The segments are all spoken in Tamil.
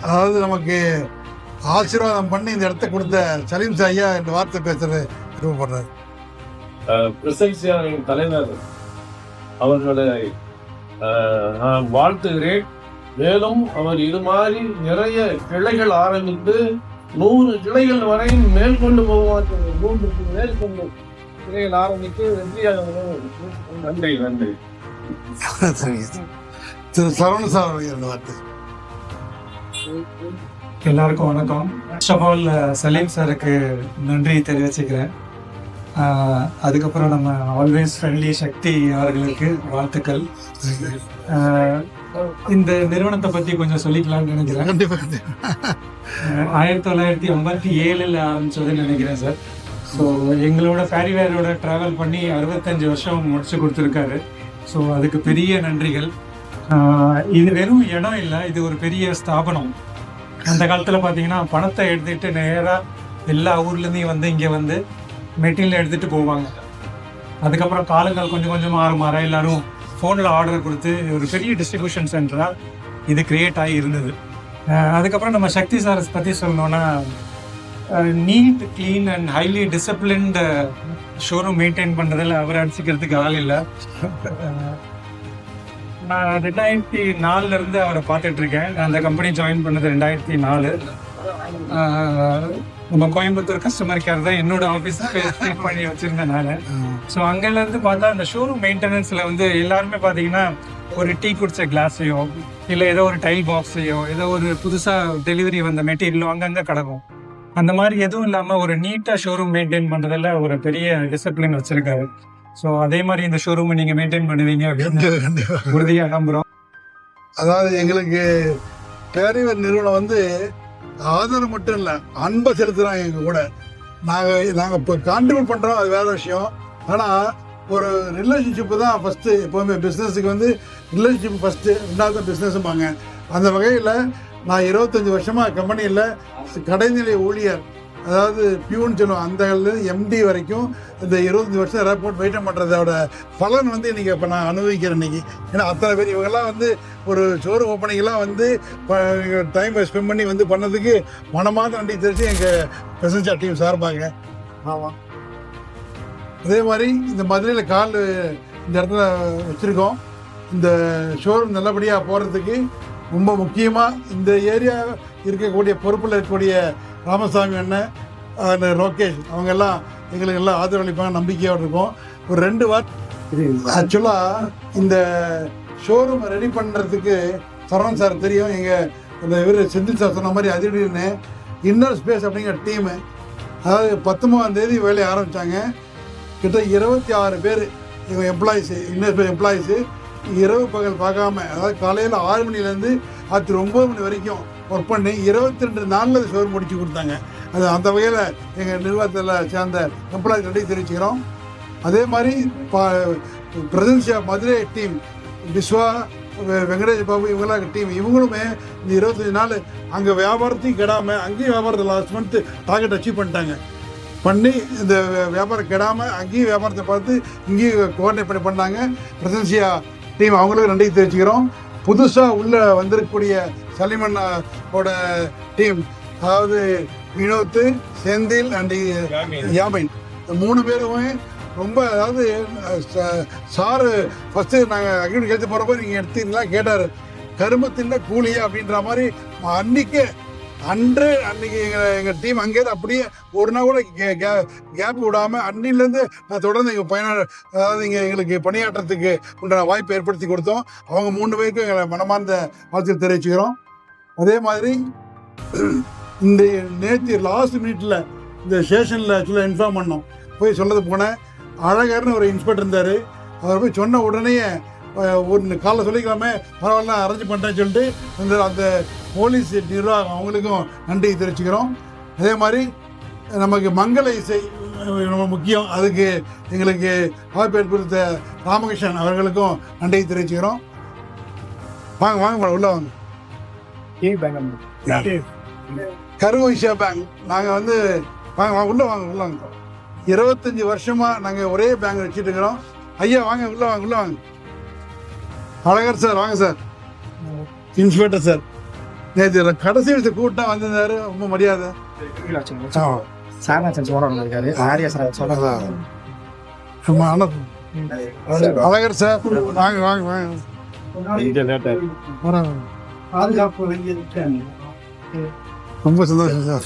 அதாவது நமக்கு ஆசீர்வாதம் பண்ணி இந்த இடத்த கொடுத்த சலீம் ஐயா இந்த வார்த்தை பேசுறது விருப்பப்படுறாரு. பிரசன்சியாவின் தலைவர் அவர்களை நான் வாழ்த்துகிறேன். மேலும் அவர் இது மாதிரி நிறைய கிளைகள் ஆரம்பித்து 100 கிளைகள் வரை மேல் கொண்டு போவார்கள். 3 மேல் கொண்டு கிளைகள் ஆரம்பித்து வெற்றியாக. நன்றி நன்றி. திரு சரவண சார் இந்த வார்த்தை. எல்லாருக்கும் வணக்கம். ஃபர்ஸ்ட் ஆஃப் ஆல் சலீம் சாருக்கு நன்றி தெரிவிச்சுக்கிறேன். அதுக்கப்புறம் நம்ம ஆல்வேஸ் ஃப்ரெண்ட்லி சக்தி அவர்களுக்கு வாழ்த்துக்கள். இந்த நிறுவனத்தை பற்றி கொஞ்சம் சொல்லிக்கலாம்னு நினைக்கிறேன். 1987 ஆரம்பிச்சதுன்னு நினைக்கிறேன் சார். ஸோ எங்களோட ஃபேரிவேரோட ட்ராவல் பண்ணி 65 வருஷம் முடிச்சு கொடுத்துருக்காரு. ஸோ அதுக்கு பெரிய நன்றிகள். இது வெறும் இடம் இல்லை, இது ஒரு பெரிய ஸ்தாபனம். அந்த காலத்தில் பார்த்தீங்கன்னா பணத்தை எடுத்துகிட்டு நேராக எல்லா ஊர்லேருந்தையும் வந்து இங்கே வந்து மெட்டீரியல் எடுத்துகிட்டு போவாங்க. அதுக்கப்புறம் காலங்கள் கொஞ்சம் கொஞ்சமாக மாற எல்லோரும் ஃபோனில் ஆர்டர் கொடுத்து ஒரு பெரிய டிஸ்ட்ரிபியூஷன் சென்டராக இது க்ரியேட் ஆகி இருந்தது. அதுக்கப்புறம் நம்ம சக்தி சார் பற்றி சொல்லணுன்னா, neat, clean and highly disciplined showroom maintain பண்ணுறதில் அவர் அடிச்சுக்கிறதுக்கு ஆள் இல்லை. நான் 2004 அவரை பார்த்துட்ருக்கேன். அந்த கம்பெனி ஜாயின் பண்ணது 2004. நம்ம கோயம்புத்தூர் கஸ்டமர் கேர் தான் என்னோட ஆஃபீஸுக்கு செட் பண்ணி வச்சுருந்தேன் நான். ஸோ அங்கேருந்து பார்த்தா அந்த ஷோரூம் மெயின்டெனன்ஸில் வந்து எல்லாருமே பார்த்தீங்கன்னா ஒரு டீ குடிச்ச கிளாஸையோ இல்லை ஏதோ ஒரு டைல் பாக்ஸையோ ஏதோ ஒரு புதுசாக டெலிவரி வந்த மெட்டீரியலோ அங்கங்கே கிடக்கும். அந்த மாதிரி எதுவும் இல்லாமல் ஒரு நீட்டாக ஷோரூம் மெயின்டைன் பண்ணுறதில் ஒரு பெரிய டிசிப்ளின் வச்சுருக்காரு. ஸோ அதே மாதிரி இந்த ஷோரூமை நீங்கள் மெயின்டைன் பண்ணுவீங்க அப்படின்னு உறுதியாக நம்புகிறோம். அதாவது எங்களுக்கு பேரிவர் நிறுவனம் வந்து ஆதரவு மட்டும் இல்லை, அன்பை செலுத்துகிறாங்க எங்கள் கூட. நாங்கள் இப்போ கான்ட்ரிபியூட் பண்ணுறோம், அது வேறு விஷயம். ஆனால் ஒரு ரிலேஷன்ஷிப்பு தான் ஃபஸ்ட்டு. எப்போவுமே பிஸ்னஸுக்கு வந்து ரிலேஷன்ஷிப் ஃபஸ்ட்டு, ரெண்டாவது பிஸ்னஸும்பாங்க. அந்த வகையில் நான் 25 வருஷமாக கம்பெனியில் கடைநிலை ஊழியர், அதாவது பியூன்னு சொல்லுவோம், அந்த எம்டி வரைக்கும் இந்த 25 வருஷம் ரேப்போர்ட் வெயிட்டம் பண்ணுறதோட பலன் வந்து இன்றைக்கி இப்போ நான் அனுபவிக்கிறேன் இன்றைக்கி. ஏன்னா அத்தனை பேர் இவங்கெல்லாம் வந்து ஒரு ஷோரூம் ஓப்பனிங்கெல்லாம் வந்து டைம் ஸ்பெண்ட் பண்ணி வந்து பண்ணதுக்கு மனமாத நன்றி தெரிஞ்சு எங்கள் பிரசன்சா டீம் சார்பாங்க. ஆமாம். அதே மாதிரி இந்த மதுரையில் கால் இந்த இடத்துல வச்சுருக்கோம். இந்த ஷோரூம் நல்லபடியாக போகிறதுக்கு ரொம்ப முக்கியமாக இந்த ஏரியா இருக்கக்கூடிய பொறுப்பில் இருக்கக்கூடிய ராமசாமி அண்ணன், லோகேஷ், அவங்கெல்லாம் எங்களுக்கு எல்லாம் ஆதரவளிப்பாங்க, நம்பிக்கையோடு இருக்கும். ஒரு 2 வார்த்தை. ஆக்சுவலாக இந்த ஷோரூம் ரெடி பண்ணுறதுக்கு சரவணன் சார் தெரியும். எங்கள் இந்த இவர் செந்தில் சார் சொன்ன மாதிரி அதிடீர்னு இன்னர் ஸ்பேஸ் அப்படிங்கிற டீமு, அதாவது 19ஆம் தேதி வேலையை ஆரம்பித்தாங்க. கிட்ட 26 பேர் இவங்க எம்ப்ளாயிஸு, இன்னர் ஸ்பேஸ் எம்ப்ளாயிஸு இரவு பகல் பார்க்காம, அதாவது காலையில் 6 மணிலேருந்து ராத்திரி 9 மணி வரைக்கும் ஒர்க் பண்ணி 22 நாளில் ஷோரூம் முடிச்சு கொடுத்தாங்க. அது அந்த வகையில் எங்கள் நிர்வாகத்தில் சேர்ந்த எம்ப்ளாயிஸ் ரெடி தெரிவிச்சுக்கிறோம். அதே மாதிரி பிரசன்சியா மதுரை டீம், விஸ்வா, வெங்கடேஷ் பாபு, இவங்களாம் டீம், இவங்களுமே இந்த 25 நாள் அங்கே வியாபாரத்தையும் கெடாமல் அங்கேயும் வியாபாரத்தை லாஸ்ட் மந்த்து டார்கெட் அச்சீவ் பண்ணிட்டாங்க. பண்ணி இந்த வியாபாரம் கெடாமல் அங்கேயும் வியாபாரத்தை பார்த்து இங்கேயும் கோஆர்டினேட் பண்ணாங்க. பிரசன்சியா டீம் அவங்களுக்கு நன்றி தெரிவிச்சுக்கிறோம். புதுசாக உள்ளே வந்திருக்கக்கூடிய சலிமண்ணோட டீம், அதாவது வினோத், செந்தில் அண்ட் யாமின், 3 பேருமே ரொம்ப, அதாவது சாரு ஃபஸ்ட்டு நாங்கள் அக்ரிமெண்ட் கேட்டு போகிறப்போ நீங்கள் எடுத்தீங்களா கேட்டார், கரும்பு தின்ன கூலியா அப்படின்ற மாதிரி. அன்னைக்கு எங்கள் டீம் அங்கேருந்து அப்படியே ஒரு நாள் கூட கேப் விடாமல் அன்னிலேருந்து நான் தொடர்ந்து எங்கள் அதாவது இங்கே எங்களுக்கு பணியாற்றத்துக்கு உண்டான வாய்ப்பை ஏற்படுத்தி கொடுத்தோம். அவங்க 3 பேருக்கும் எங்களை மனமார்ந்த வாழ்த்து தெரிவிச்சுக்கிறோம். அதே மாதிரி இந்த நேற்று லாஸ்ட் மினிட்ல இந்த ஸ்டேஷனில் ஆக்சுவலாக இன்ஃபார்ம் பண்ணோம். போய் சொல்லது போனேன். அழகர்னு ஒரு இன்ஸ்பெக்டர் இருந்தார். அவர் போய் சொன்ன உடனே ஒரு காலைல சொல்லிக்கலாமே, பரவாயில்ல அரேஞ்ச் பண்ணுறேன்னு சொல்லிட்டு அந்த போலீஸ் நிர்வாகம் அவங்களுக்கும் நன்றி தெரிவிச்சுக்கிறோம். அதே மாதிரி நமக்கு மங்கள இசை ரொம்ப முக்கியம், அதுக்கு எங்களுக்கு வாய்ப்பு ஏற்படுத்த ராமகிருஷ்ணன் அவர்களுக்கும் நன்றி தெரிவிச்சுக்கிறோம். வாங்க வாங்க உள்ள வாங்க. கருவைஷா பேங்க் நாங்கள் வந்து வாங்க உள்ள வாங்க 25 வருஷமாக நாங்கள் ஒரே பேங்க் வச்சுட்டு இருக்கிறோம். ஐயா வாங்க உள்ள வாங்க. அழகர் சார் வாங்க சார். இன்ஸ்பெக்டர் சார், நேற்று கடைசி விஷயம் கூட்டம் வந்திருந்தாரு, ரொம்ப மரியாதை. சும்மா அழகர் சார், வாங்க வாங்க வாங்க. ரொம்ப சந்தோஷம் சார்.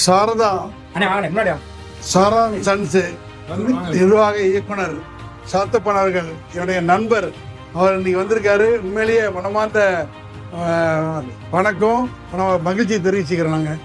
சாரதா சன்ஸ் நிர்வாக இயக்குனர் சாத்தப்பன் அவர்கள் என்னுடைய நண்பர். அவர் இன்னைக்கு வந்திருக்காரு. உண்மையிலேயே மனமார்ந்த வணக்கம், மகிழ்ச்சி தெரிவிச்சுக்கிறோம் நாங்கள்.